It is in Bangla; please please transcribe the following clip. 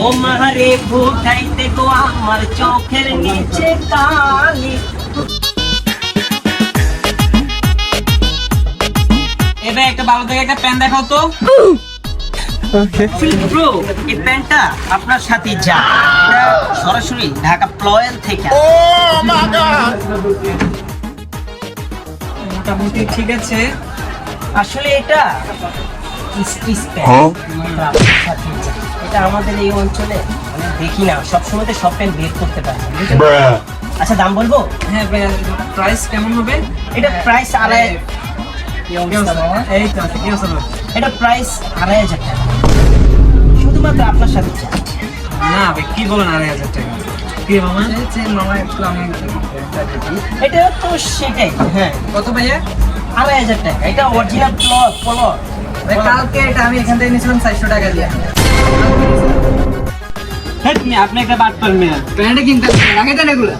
ও মারে ফুটাইতে গো আমার চোখের নিচে কালি। এবার একটা ভালো থেকে একটা প্যান দেখাও তো। ব্রো, এই প্যান্টটা আপনার সাথে যা, এটা সরাসরি ঢাকা প্লয়েল থেকে। মোটামুটি ঠিক আছে। আসলে এটা স্ট্রিচ প্যান্ট, আপনার সাথে যা। এটা আমাদের এই অঞ্চলে মানে দেখি না, সবসময় তো সব প্যান্ট বের করতে পারি না, বুঝলেন? আচ্ছা দাম বলবো? হ্যাঁ ভাই, প্রাইস কেমন হবে? এটা প্রাইস আড়াই, এই তো আছে, কি অবস্থা বলো? এটা প্রাইস 2,500 টাকা, শুধুমাত্র আপনার সাথে যা। না ভাই, কি বলেন 2,500 টাকা? কি মামা? মামা একটু আমি এটা তো সেটাই, হ্যাঁ। কত ভাইয়া? 2,500 টাকা, এটা অরিজিনাল পলো। কালকে এটা আমি এখান থেকে নিয়েছিলাম 400 টাকা দিয়ে। আপনি একটা বাট পারবেন। প্যান্টটা কিনতে রাখে দেন এগুলো।